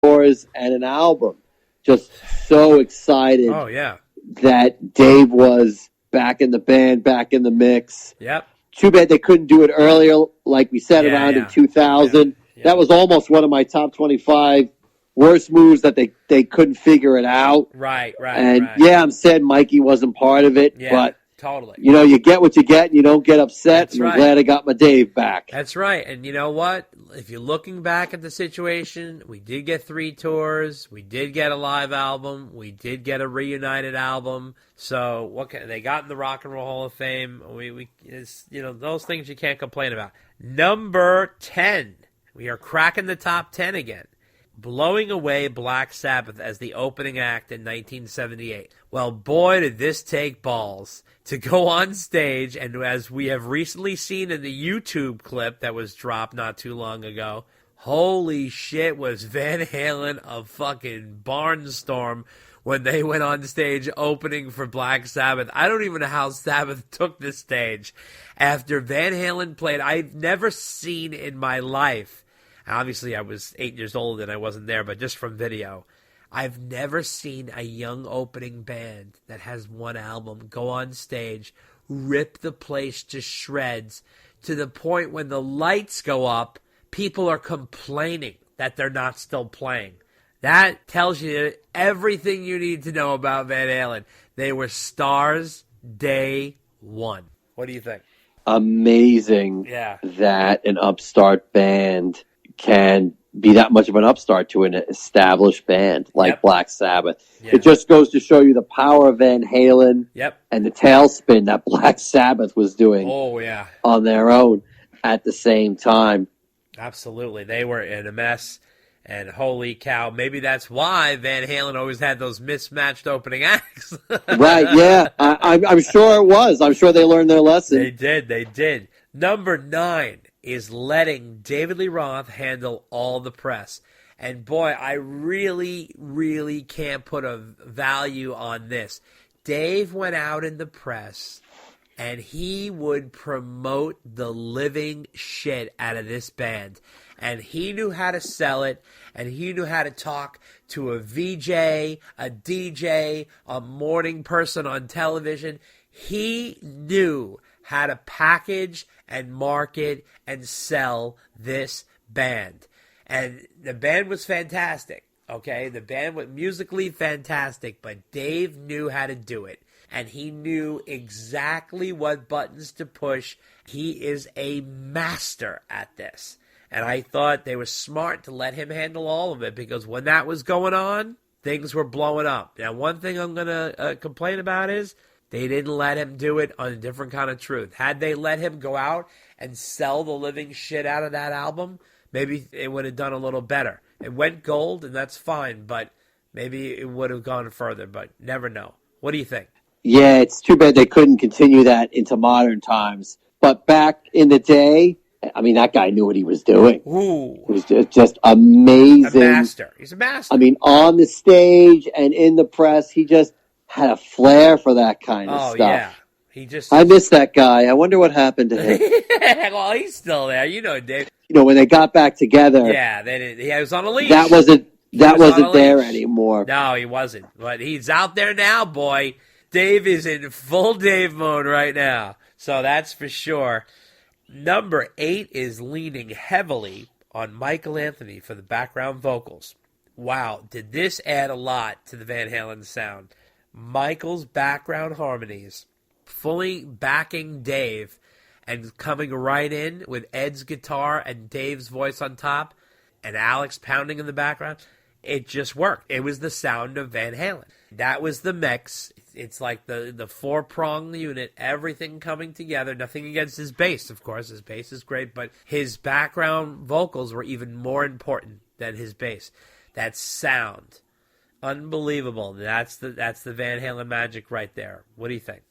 tours and an album. Just so excited. Oh, yeah. That Dave was back in the band, back in the mix. Yep. Too bad they couldn't do it earlier, like we said, around in 2000. Yeah. That was almost one of my top 25 worst moves that they couldn't figure it out. Right. And yeah, I'm sad Mikey wasn't part of it, but totally. You know, you get what you get and you don't get upset. That's and I'm right. glad I got my Dave back. That's right. And you know what? If you're looking back at the situation, we did get 3 tours. We did get a live album. We did get a reunited album. So they got in the Rock and Roll Hall of Fame. It's, you know, those things you can't complain about. Number 10. We are cracking the top 10 again. Blowing away Black Sabbath as the opening act in 1978. Well, boy, did this take balls to go on stage, and as we have recently seen in the YouTube clip that was dropped not too long ago, holy shit, was Van Halen a fucking barnstorm when they went on stage opening for Black Sabbath. I don't even know how Sabbath took the stage after Van Halen played. I've never seen in my life, obviously I was 8 years old and I wasn't there, but just from video, I've never seen a young opening band that has one album go on stage, rip the place to shreds, to the point when the lights go up, people are complaining that they're not still playing. That tells you everything you need to know about Van Halen. They were stars day one. What do you think? Amazing that an upstart band can be that much of an upstart to an established band like Black Sabbath. It just goes to show you the power of Van Halen and the tailspin that Black Sabbath was doing on their own at the same time. Absolutely. They were in a mess, and holy cow, maybe that's why Van Halen always had those mismatched opening acts. Right, yeah. I'm sure it was. I'm sure they learned their lesson. They did. Number 9 is letting David Lee Roth handle all the press. And boy, I really, really can't put a value on this. Dave went out in the press and he would promote the living shit out of this band. And he knew how to sell it, and he knew how to talk to a VJ, a DJ, a morning person on television. He knew how to package and market and sell this band. And the band was fantastic, okay? The band was musically fantastic, but Dave knew how to do it. And he knew exactly what buttons to push. He is a master at this. And I thought they were smart to let him handle all of it, because when that was going on, things were blowing up. Now, one thing I'm going to complain about is they didn't let him do it on A Different Kind of Truth. Had they let him go out and sell the living shit out of that album, maybe it would have done a little better. It went gold, and that's fine, but maybe it would have gone further, but never know. What do you think? Yeah, it's too bad they couldn't continue that into modern times. But back in the day, I mean, that guy knew what he was doing. Ooh. It was just amazing. A master. He's a master. I mean, on the stage and in the press, he just had a flair for that kind of stuff. Yeah. I miss that guy. I wonder what happened to him. Well, he's still there. You know, Dave. You know, when they got back together. Yeah, he was on a leash. That wasn't there anymore. No, he wasn't. But he's out there now, boy. Dave is in full Dave mode right now. So that's for sure. Number 8 is leaning heavily on Michael Anthony for the background vocals. Wow, did this add a lot to the Van Halen sound? Michael's background harmonies, fully backing Dave and coming right in with Ed's guitar and Dave's voice on top and Alex pounding in the background. It just worked. It was the sound of Van Halen. That was the mix. It's like the four-pronged unit, everything coming together. Nothing against his bass, of course. His bass is great, but his background vocals were even more important than his bass. That sound, unbelievable. That's the Van Halen magic right there. What do you think?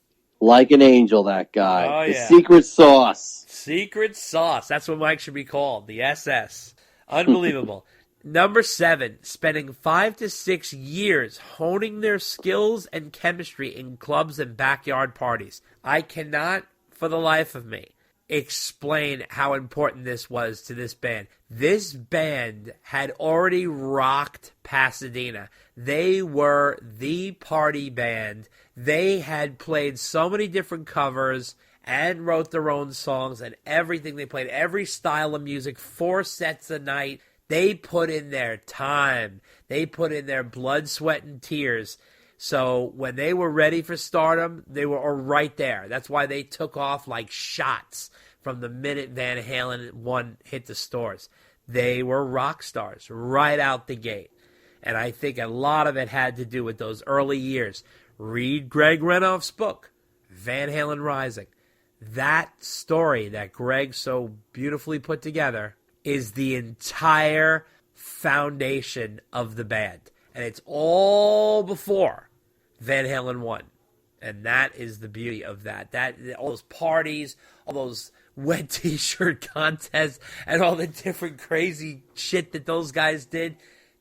Like an angel, that guy. Oh, the secret sauce. Secret sauce. That's what Mike should be called. The SS. Unbelievable. Number 7, spending 5 to 6 years honing their skills and chemistry in clubs and backyard parties. I cannot, for the life of me, explain how important this was to this band. This band had already rocked Pasadena. They were the party band. They had played so many different covers and wrote their own songs and everything. They played every style of music, 4 sets a night. They put in their time. They put in their blood, sweat, and tears. So when they were ready for stardom, they were right there. That's why they took off like shots from the minute Van Halen 1 hit the stores. They were rock stars right out the gate. And I think a lot of it had to do with those early years. Read Greg Renoff's book, Van Halen Rising. That story that Greg so beautifully put together is the entire foundation of the band. And it's all before Van Halen 1. And that is the beauty of that. All those parties, all those wet t-shirt contests, and all the different crazy shit that those guys did,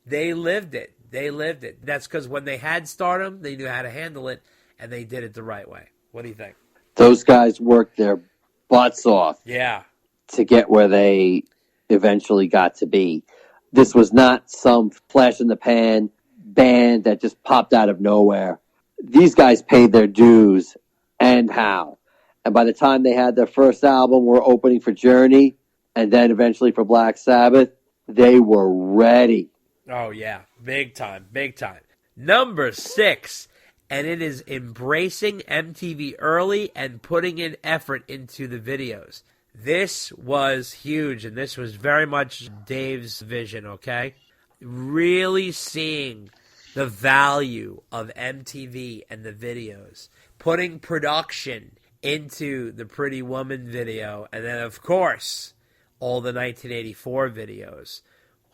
they lived it. They lived it. That's because when they had stardom, they knew how to handle it, and they did it the right way. What do you think? Those guys worked their butts off to get where they eventually got to be. This was not some flash-in-the-pan band that just popped out of nowhere. These guys paid their dues, and how. And by the time they had their first album, were opening for Journey, and then eventually for Black Sabbath, they were ready. Oh, yeah. Big time. Big time. Number 6, and it is embracing MTV early and putting in effort into the videos. This was huge, and this was very much Dave's vision, okay? Really seeing the value of MTV and the videos, putting production into the Pretty Woman video, and then, of course, all the 1984 videos.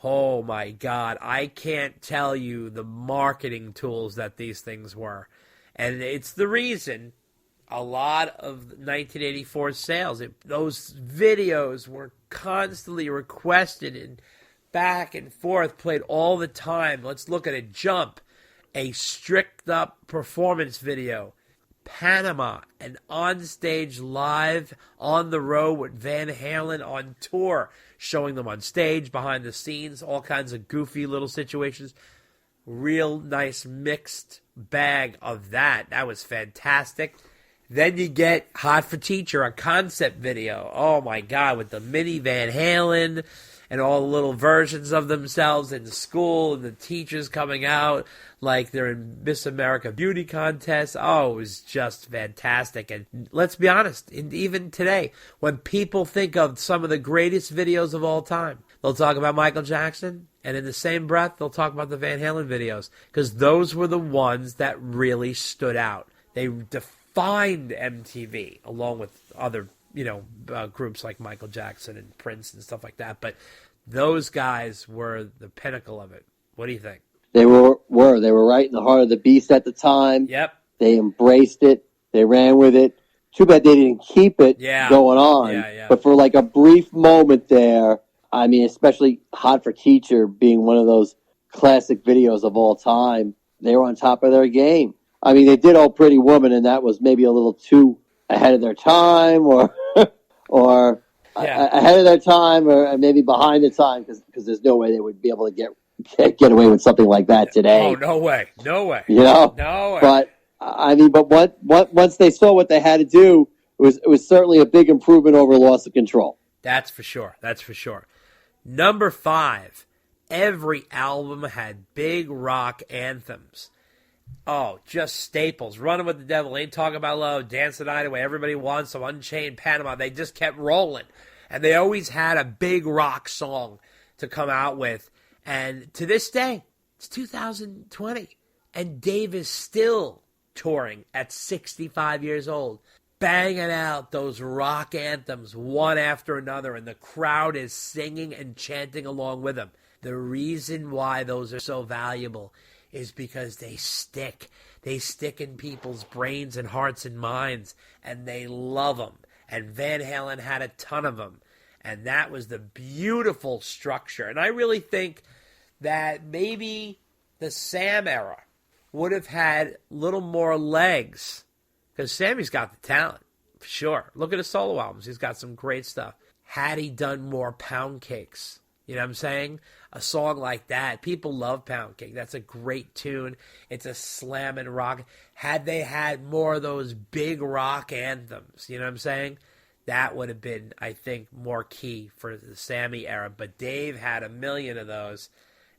Oh, my God. I can't tell you the marketing tools that these things were. And it's the reason a lot of 1984 sales, those videos were constantly requested and back and forth, played all the time. Let's look at a Jump, a strict-up performance video. Panama, an onstage live on the road with Van Halen on tour, showing them on stage, behind the scenes, all kinds of goofy little situations. Real nice mixed bag of that. That was fantastic. Then you get Hot for Teacher, a concept video. Oh my God, with the mini Van Halen and all the little versions of themselves in school and the teachers coming out like they're in Miss America beauty contest. Oh, it was just fantastic. And let's be honest, even today, when people think of some of the greatest videos of all time, they'll talk about Michael Jackson, and in the same breath, they'll talk about the Van Halen videos, because those were the ones that really stood out. They defined MTV, along with other groups like Michael Jackson and Prince and stuff like that. But those guys were the pinnacle of it. What do you think? They were right in the heart of the beast at the time. Yep. They embraced it. They ran with it. Too bad they didn't keep it going on. Yeah. But for like a brief moment there, I mean, especially Hot for Teacher being one of those classic videos of all time, they were on top of their game. I mean, they did Old Pretty Woman, and that was maybe a little too ahead of their time, or ahead of their time, or maybe behind the time, because there's no way they would be able to get away with something like that today. Oh, no way. No way. No way. But I mean, once they saw what they had to do, it was certainly a big improvement over Loss of Control. That's for sure. Number 5, every album had big rock anthems. Oh, just staples. Running with the Devil, Ain't Talking About Love, Dance the Night Away, Everybody Wants Some, Unchained, Panama. They just kept rolling. And they always had a big rock song to come out with. And to this day, it's 2020. And Dave is still touring at 65 years old, banging out those rock anthems one after another. And the crowd is singing and chanting along with him. The reason why those are so valuable is because they stick. They stick in people's brains and hearts and minds, and they love them. And Van Halen had a ton of them, and that was the beautiful structure. And I really think that maybe the Sam era would have had a little more legs, because Sammy's got the talent. Sure. Look at his solo albums. He's got some great stuff. Had he done more Pound Cakes, you know what I'm saying? A song like that. People love Pound Cake. That's a great tune. It's a slammin' rock. Had they had more of those big rock anthems, you know what I'm saying? That would have been, I think, more key for the Sammy era. But Dave had a million of those,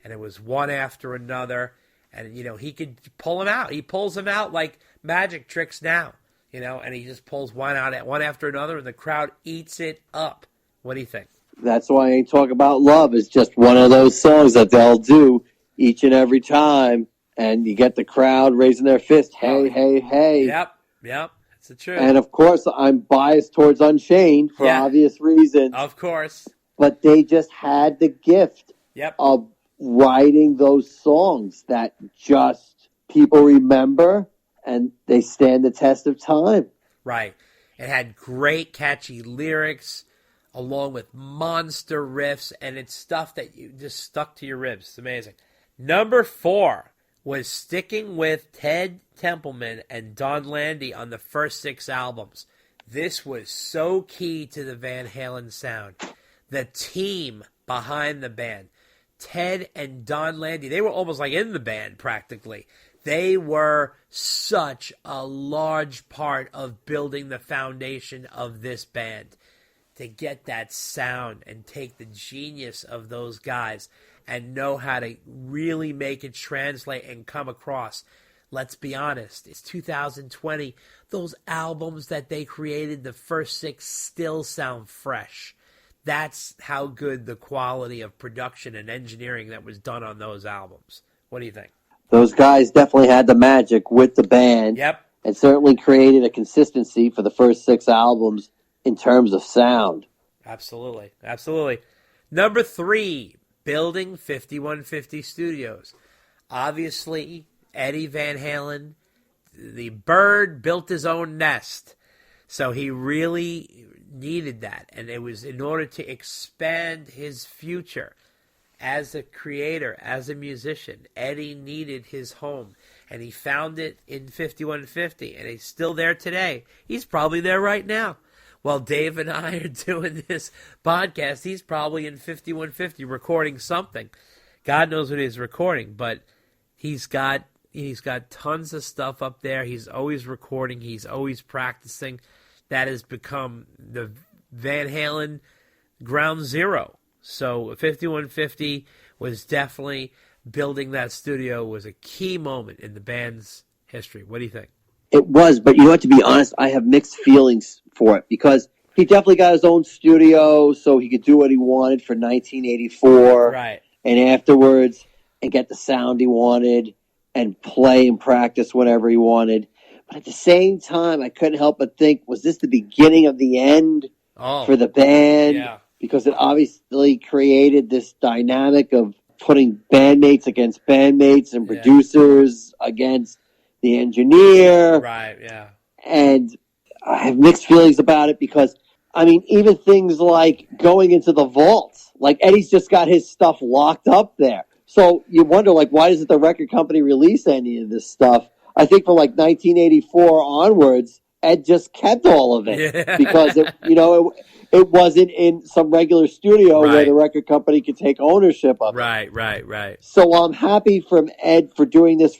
and it was one after another. And, you know, he could pull them out. He pulls them out like magic tricks now, you know, and he just pulls one out one after another, and the crowd eats it up. What do you think? That's why Ain't Talk About Love is just one of those songs that they'll do each and every time, and you get the crowd raising their fist. Hey, hey, hey. Yep. That's the truth. And, of course, I'm biased towards Unchained for obvious reasons. Of course. But they just had the gift of writing those songs that just people remember, and they stand the test of time. Right. It had great, catchy lyrics, along with monster riffs, and it's stuff that you just stuck to your ribs. It's amazing. Number 4 was sticking with Ted Templeman and Don Landy on the first 6 albums. This was so key to the Van Halen sound. The team behind the band, Ted and Don Landy, they were almost like in the band practically. They were such a large part of building the foundation of this band. To get that sound and take the genius of those guys and know how to really make it translate and come across. Let's be honest, it's 2020. Those albums that they created, the first 6, still sound fresh. That's how good the quality of production and engineering that was done on those albums. What do you think? Those guys definitely had the magic with the band. Yep. And certainly created a consistency for the first 6 albums in terms of sound. Absolutely. Number 3, building 5150 Studios. Obviously, Eddie Van Halen, the bird built his own nest. So he really needed that. And it was in order to expand his future as a creator, as a musician. Eddie needed his home. And he found it in 5150. And he's still there today. He's probably there right now. While Dave and I are doing this podcast, he's probably in 5150 recording something. God knows what he's recording, but he's got tons of stuff up there. He's always recording. He's always practicing. That has become the Van Halen ground zero. So 5150 was definitely building that studio was a key moment in the band's history. What do you think? It was, but you know what, to be honest, I have mixed feelings for it because he definitely got his own studio so he could do what he wanted for 1984. Right. And afterwards, and get the sound he wanted and play and practice whenever he wanted. But at the same time, I couldn't help but think, was this the beginning of the end for the band? Yeah. Because it obviously created this dynamic of putting bandmates against bandmates and producers against the engineer. Right, yeah. And I have mixed feelings about it because, I mean, even things like going into the vault. Like, Eddie's just got his stuff locked up there. So you wonder, like, why doesn't the record company release any of this stuff? I think from, like, 1984 onwards, Ed just kept all of it. Yeah. Because, it wasn't in some regular studio where the record company could take ownership of it. Right. So I'm happy from Ed for doing this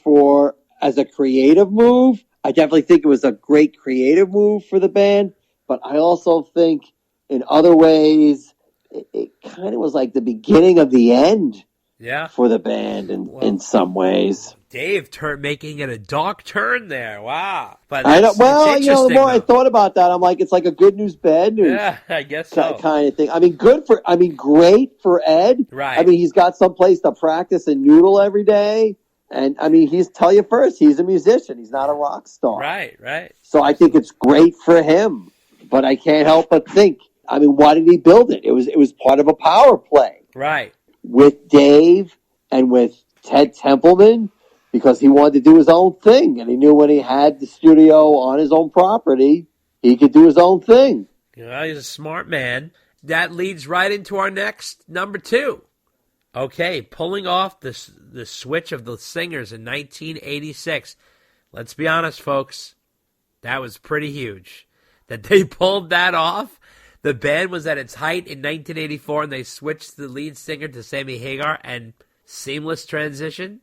as a creative move. I definitely think it was a great creative move for the band, but I also think in other ways it kind of was like the beginning of the end for the band in some ways. Dave making it a dark turn there. Wow. But I know. Well, the more I thought about that, I'm like, it's like a good news, bad news. Yeah, I guess so. Kind of thing. I mean, great for Ed. Right. I mean, he's got some place to practice and noodle every day. And, I mean, tell you first, he's a musician. He's not a rock star. Right. So I think it's great for him. But I can't help but think, I mean, why did he build it? It was part of a power play. Right. With Dave and with Ted Templeman, because he wanted to do his own thing. And he knew when he had the studio on his own property, he could do his own thing. Yeah, he's a smart man. That leads right into our next number 2. Okay, pulling off the switch of the singers in 1986. Let's be honest, folks. That was pretty huge. that they pulled that off. The band was at its height in 1984, and they switched the lead singer to Sammy Hagar, and seamless transition.